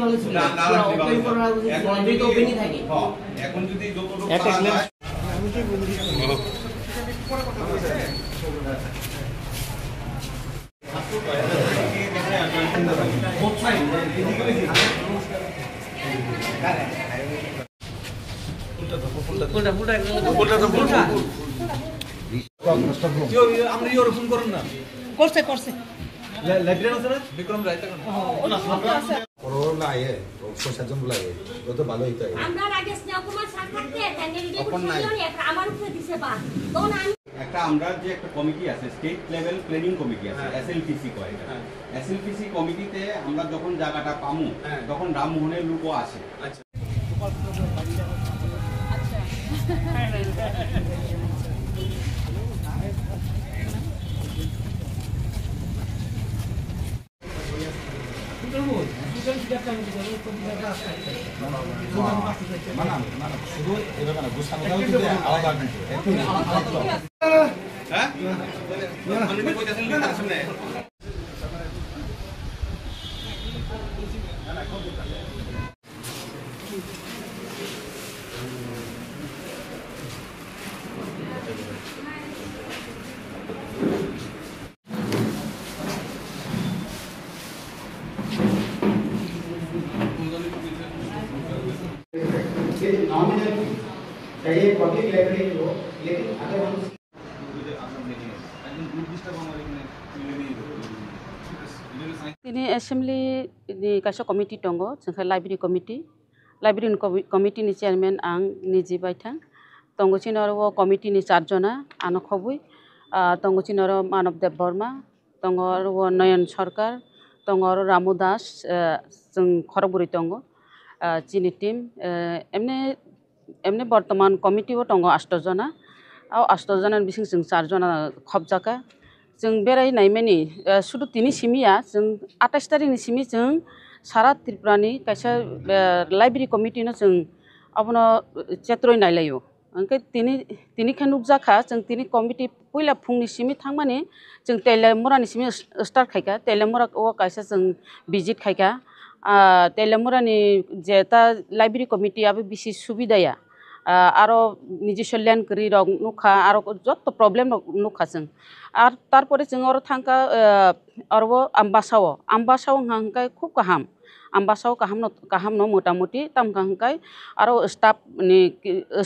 ভালো ছিল ওপেন করার লাইব্রেরি তো ওপেনই থাকে এখন যদি আমি কি বলি পরে কথা বলছে আমরা ইওর ফোন করুন না করছে করছে লাইব্রেরি আছে না বিক্রম রায় তখন করোনা আয়ে প্রশাসন বুলায়ে যত ভালো হইতো আমরা আগে স্নেহকুমার স্যার থাকতে ক্যান্ডিডেট আমার উপরে দিছে বা তখন আমি একটা আমরা যে একটা কমিটি আছে স্টেট লেভেল প্ল্যানিং কমিটি আছে এসএলপিসি কয় এসএলপিসি কমিটিতে আমরা যখন জায়গাটা পামু তখন রামমোহনের লোকও আসে আচ্ছা শুধু এভাবে না গুছানোটাও কিন্তু আলাদা नॉमिनल चाहिए पब्लिक लाइब्रेरी हो लेकिन अगर हम ini assembly ni kaisa committee tongo jengka library committee ni chairman ang niji baithang tongo chinoro committee ni charjona ano khobui tongo chinoro Manav Dev Burma tongo Nayan Sarkar tongo Ramu Das jeng Khorogpuri tongo chini team emne bortoman committee o tongo 8 jona au 8 jona bising jeng 4 jona khobjaka jeng berai naimani sudu tini simia jeng 28 tarik ni simi jeng sara Tripurani kaisa library committee no jeng abono chetroi nailayo angke tini khanuk jaka jeng tini committee puila phungni simi thangmani jeng Teilamura ni simi start khaika Teilamura o kaisa jeng visit khaika Teilamura ni jeta library committee abe bisi subidaya aro নিজস্ব land করি rock নুখা আরো যত problem নুখা जों আর তারপরে जों আরো থাঙ্কা আরো আমবাসাও হাঙ্কাই খুব কাহাম আমবাসাও কাহাম ন মোটামুটি তামকাঙ্কাই আরো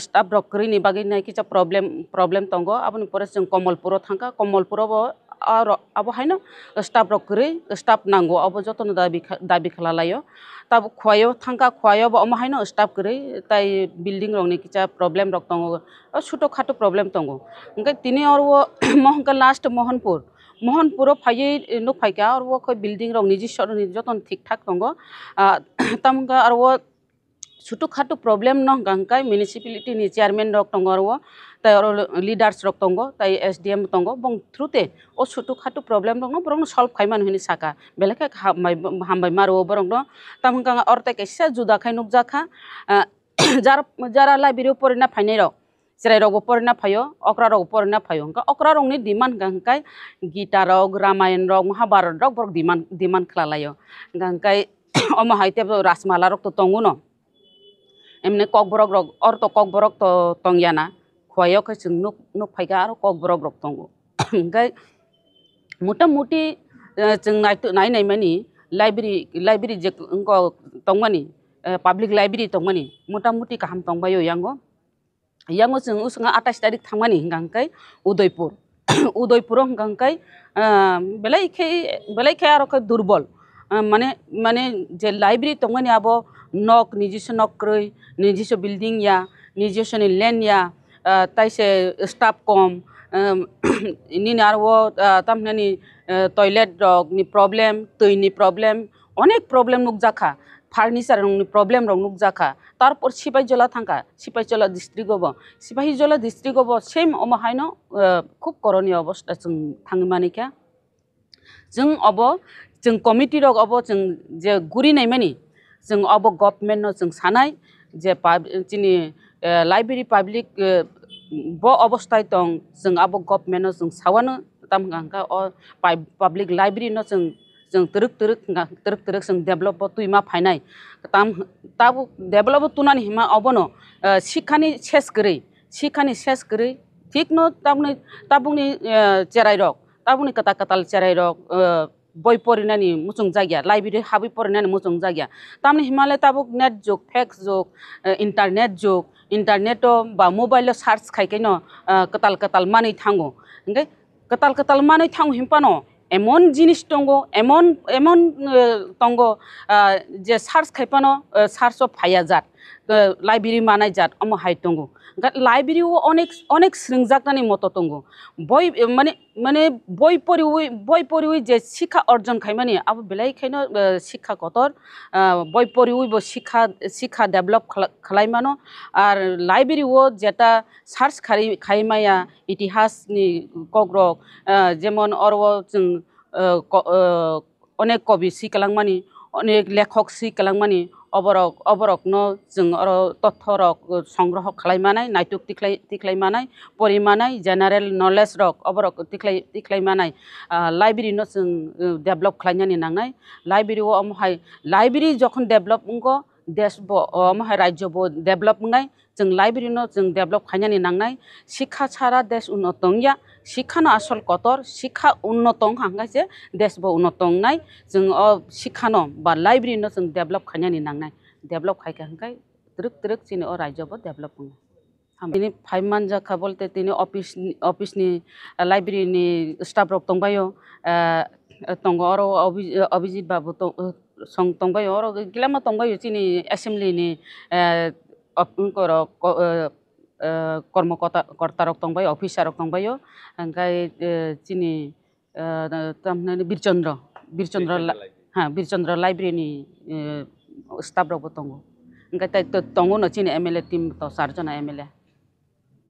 স্টাফ রক করি নি বাগি নাই কিছা প্রবলেম তঙ্গ আপনি পরে जों কমলপুর থাঙ্কা কমলপুরও আর আবো হাইনো স্টাফ রক করি স্টাফ নাঙ্গো আবো যতন দাবি খালালাयो तब खोयो थांका खोयो बो अमहायनो स्टाफ करै ताई बिल्डिंग रंगनि किचा प्रॉब्लम रक तंगो छुटो खाटो प्रॉब्लम तंगो ओंके तिनि और वो मोहनका लास्ट मोहनपुर फायै नु फायका और वो खै बिल्डिंग रंगनि जिसरनि जतन ठीक ठाक तंगो तमका और वो छुटो खाटो प्रॉब्लम न गंकाय म्युनिसिपालिटी नि चेयरमैन रक तंगो और वो ताई और लीडर्स रक तंगो ताई एसडीएम तंगो बं थ्रुते ओ छुटो खाटो प्रॉब्लम रंग बरंग सॉल्व खायमान होनि साका बेलेका हामबाय मारो बरंग तमका और ताई कैसा जुदा खाय नुक जाखा जारा लाइब्रेरी परिना फाइनाय रक जेराय रग परिना फायो अक्रा रग परिना फायो अक्रा रंगनि डिमान्ड गंकाय गीता रग रामायण रग महाभारत रग बरग डिमान्ड खालायो गंकाय अमहायते रासमाला रक तो तंगु न एमने ककबरक रग और तो ककबरक तो तंगियाना खोयो खै जों नुक फायगा आरो ककबरक रग तंगु ओंखाय मोटामोटी जों नायनायमानि लाइब्रेरी जे तंगमानि पाब्लिक लाइब्रेरी तंगमानि मोटामोटी गाहाम तंबायो यांगो जों उसंगा 28 तारिख थांमानि गंकाय उदयपुर गंकाय बेलायखे आरो खै दुर्बल माने जे लाइब्रेरी तंगमानि आबो नक निजिस नक क्रय निजिस बिल्डिंग या निजिसनि लैंड या ताइसे स्टाफ कम इनिन आरो तामनानि टॉयलेट रगनि प्रॉब्लम दैनि प्रॉब्लम अनेक प्रॉब्लम नुक जाखा फार्निचार रंगनि प्रॉब्लम रंग नुक जाखा तारपर सिपाहीजला थांका सिपाहीजला डिस्ट्रिक्ट गब सेम अमहायनो खूब करनीय अवस्था जों थांमानिका जों कमिटी रग अब जों जे गुरिनायमानि जों अब गभर्नमेन्ट न जों सानाय जे जोंनि लाइब्रेरी पाब्लिक ब अवस्थाय दं जों अब गभर्नमेन्ट न जों सावानो तामगांका पाब्लिक लाइब्रेरी न जों जों तरक जों डेभलप तुइमा फाइनाय ताबो डेभलप तुनानि हिमा अबनो शिक्षानि शेष गरै ठीक न ताबुनि चेराइ रक ताबुनि कताल चेराइ रक बय परिनानि मुचुं जागिया लाइब्रेरी हाबि परिनानि मुचुं जागिया तामनि हिमालय ताबुक नेट जुग फैक्स जुग इंटरनेट बा मोबाइल सार्च खाइकेनो कताल मानै थांगो ओंगे कताल मानै थांगो हिमपानो एमन जिनिस दंगो एमन दंगो जे सार्च खाइपानो सार्च अफ फाया जात लाइब्रेरी मानाय जात अम हाइ दंगो लाइब्रेरी अनेक स्रिंजाकनानि मत दंगो बय माने बय परिवै जे शिक्षा अर्जन खाइमानि अब बेलायखायनो शिक्षा गतर बय परिवैबो शिक्षा डेभलप खालायमानो आर लाइब्रेरी वो जेटा सार्च खाइमाया इतिहासनि कग्रक जेमन अरव जों अनेक कवि सिकालांमानि अनेक लेखक सिकालांमानि अबरक न जों तथ्यरक संग्रह खालायमानाय नायटुक तिख्लायमानाय परिमानाय जेनारेल नलेज रक अबरक तिख्लायमानाय लाइब्रेरी न जों डेभलप खालायनानि नांनाय लाइब्रेरी वो अमहाय लाइब्रेरी जखन डेभलप उंगो देश बो अमहाय राज्य बो डेभलप उंगाय जों लाइब्रेरी न जों डेभलप खालायनानि नांनाय शिक्षा सारा देश उन्नत या शिक्षा न आसल कतर शिक्षा उन्नत हांगासे देश बो उन्नत नाय जों शिक्षा न बा लाइब्रेरी न जों डेभलप खालायनानि नांनाय डेभलप खायखाय तरक चिनि राज्य बो डेभलप उंगाय हामबिनि 5 मान जाखा बोलते तिनि ऑफिसनि लाइब्रेरीनि स्टाफ रक तंबायो तंग और अभिजित बाबू सं तंबायो और गिलामा तंबायो चिनि असेंबलीनि कर्मकर्ता रक तंबायो ऑफिसर रक तंबायो ओंखाय चिनि तामनानि बिरचंद्र लाइब्रेरीनि स्टाफ रक तंगो ओंखाय तंगो न चिनि एमएलए टीम तो 4 जना एमएलए